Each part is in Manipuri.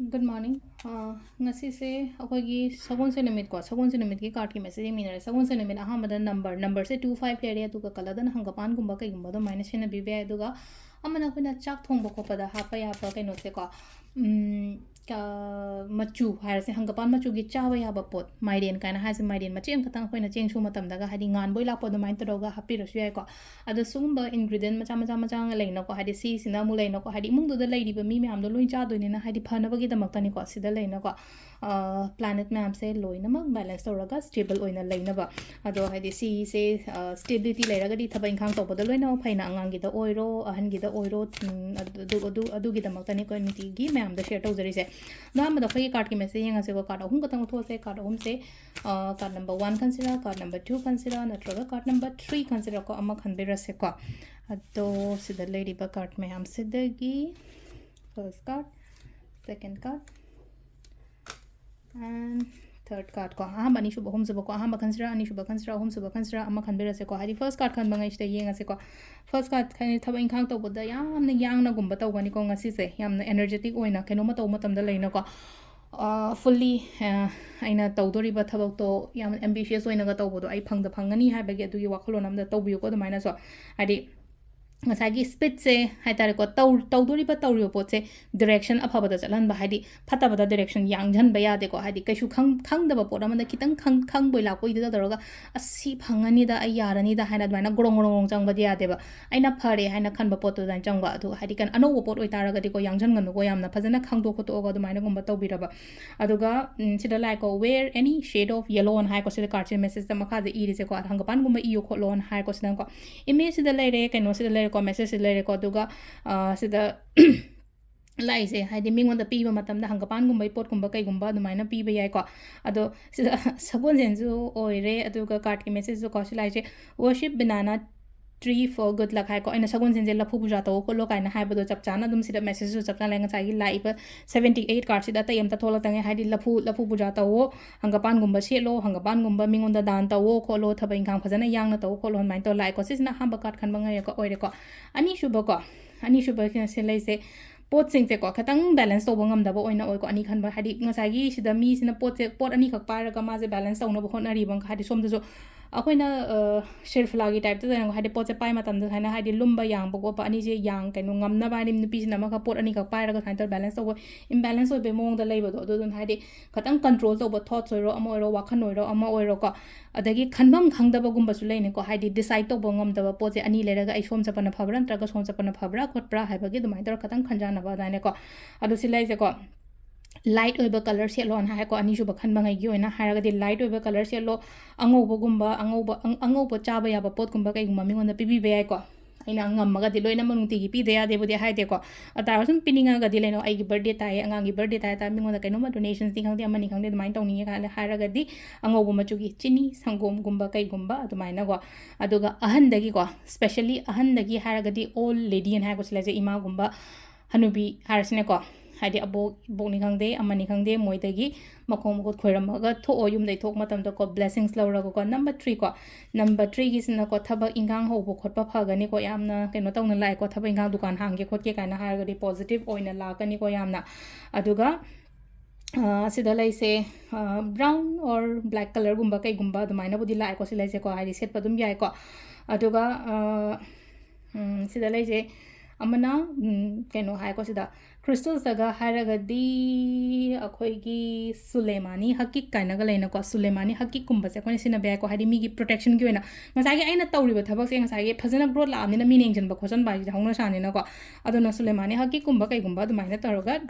Good morning. Ngasi se akogi sagun se nimit ko sagun se nimit ki card ki message mi nare sagun se nimit aha madan number se 25 le area tu ka kala dan hangapan gumba kai gumba do minus na bibe ai duga amana ko na chak thong bako pada ha pa ya pa kai no se ko ka machu har se hangapan machu gi chawa ya ba pot maiden kana ha se maiden ma cheng katang ko na cheng su matam daga hadi ngan boi la po do main to ga happy ro su ai ko ado sumba ingredient macha lai no ko hadi si sina mu lai no ko hadi mung do da lai di ba mi am do loi cha do ni na hadi phana ba gi da mak tani ko sida lai no ko planet map se loi na mak balance to raga stable oina lai na ba ado hadi si se stability lai raga di thaba inkhang to ba do loi na phaina angang gi da oiro ahan gi da oiro adu gi da mak tani ko ni ti gi ma'am da share to jari se na ma da khoi card ki message yang ase ko card ahum katang tho se card ahum se card number 1 consider card number 2 consider natraga card number 3 consider ko ama khan bera se ko ado sida lady ba card me ham sidagi first card second card and third card ko aham ani shuba hum suba ko aham consider ani shuba consider hum suba consider ama khan bera se ko hari first card khan bangai ste yenga se ko first card khan thaba inkhang to boda yamna yangna gumba tawgani ko ngasi se yamna energetic oina keno ma taw matam da leina ko fully aina tawdoriba thabak to yam ambitious oina ga tawbodo ai phangda phangani habage adu gi wakhalon amda tawbiyo ko dumaina so hadi ngasagi speed se haitare ko tawdoriba tawriyo pot se direction afaba da chalan ba hadi phata ba direction yangjan ba ya de ko hadi kaishu khang da ba pot amanda kitang khang boi la poi da daroga asi phangani da ai yarani da haina dwaina gorong chang ba dia de ba aina phare haina khan ba pot to dan chang ba adu hadi kan ano bo pot oi taraga de ko yangjan ngam ko yamna phajana khang do khoto ga dumaina gumba tawbira ba aduga sida like ko wear any shade of yellow on hai ko sida card message da makha de iri se ko hangapan gumba iyo kho lon hai ko sida ko image sida leire kaino sida leire ko message sida leire ko duga sida laise haidi mingon da piba matam da hangapan gumba pot gumba kai gumba dumaina piba yai ko ado sida sagon senju oire aduga card ki message ko silai worship banana tree for good luck hai ko ina sagon senje lafu puja to ko lo kaina hai bodo chap chana dum sida message su chap chana lenga chai live 78 card sida ta yam ta thola tange haidi lafu puja to wo hangapan gumba se lo hangapan gumba mingon da dan ta wo ko lo thaba ingang phajana yang na to ko lo main to lai ko sisna hamba card khan bangai ko oire ko ani shuba se lai se pot sing se ko khatang balance to bangam da bo oina oi ko ani khan ba hadi ngasagi sida mi sina pot ani khak par ga ma je balance to na bo khon ari bang hadi som da jo akoina shelf lagi type ta hadi pot se pai matam da haina hadi lumba yang bo ko pa ani je yang kaino ngam na ba ni nupi sina ma ka pot ani khak pai ra ga thain balance to imbalance oi be mong da lei bo do dun hadi khatang control to bo thoughts oi ro ama oi ro wakhan oi ro ama oi ro ko adagi khanbam khangda ba gumba su lei ne ko hadi decide to bo ngam da ba pot se ani le ra ga ai som chapana phabra ntra ga som chapana phabra khotpra hai ba gi dumai tor khatang khanjana ba dai ne ko adu silai se ko light oiba color se lon ha ko ani juba khan bangai gi oina haraga di light oiba color se lo angobo gumba angobo chaba ya ba pot gumba kai gumba mingon da pibi be ai ko aina ngamma ga di loina manung ti gi pi de ya de bodi hai de ko atar sum pininga ga di leno ai gi birthday tai angang gi birthday tai ta mingon da kai no ma donations ti khangde amani khangde mai tawni ga haraga di angobo ma chu gi chini sangom gumba kai gumba adumai na go aduga ahan da gi ko specially ahan da gi haraga di old lady en ha ko sila je ima gumba hanubi harasne ko hadi bokni khangde amani khangde moidagi makhong mukot khoiramaga tho oyum dai thok matam to ko blessings laura ko number 3 gi sina ko thaba ingang ho bo khotpa phagani ko yamna keno tawna lai ko thaba ingang dukan hangge khotke kaina harga di positive oina lakani ko yamna aduga sida lai se brown or black color gumba kai gumba dumaina budi lai ko silai se ko hadi set padum yai ko aduga sida lai se amana keno hai ko sida crystal saga haraga di akhoi gi suleimani hakik kaina ga leina ko suleimani hakik kumba se ko sina be ko hadi mi gi protection gi oina ngasai gi aina tawri ba thabak se ngasai gi phajana growth la amni na meaning jan ba khosan ba ji hongna sani na ko aduna suleimani hakik kumba kai gumba du maina taroga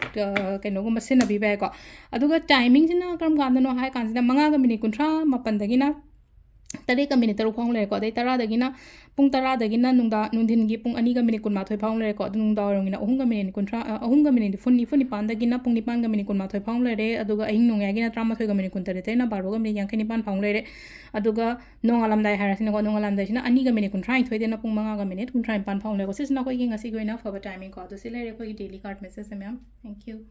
keno gumba sina bi ba ko aduga timing sina karam ganda no hai kan sina manga ga minute 30 mapan dagina tare ka minute taru phang le ko dai tara dagina pung tara dagina nundin gi pung ani ga minute kun ma thoi phang le ko nungda rongina ahung ga minute kun tra ahung ga minute funi pan dagina pung ni pan ga minute kun ma thoi phang le re aduga ahing nung ya gina trama thoi ga minute kun tare te na baro ga minute yang khani pan phang le re aduga nong alam dai harasina ko nong alam dai sina ani ga minute kun trai thoi de na pung manga ga minute kun trai pan phang le ko sisna ko gi ngasi go ina for timing ko to sile re ko daily card message ma'am thank you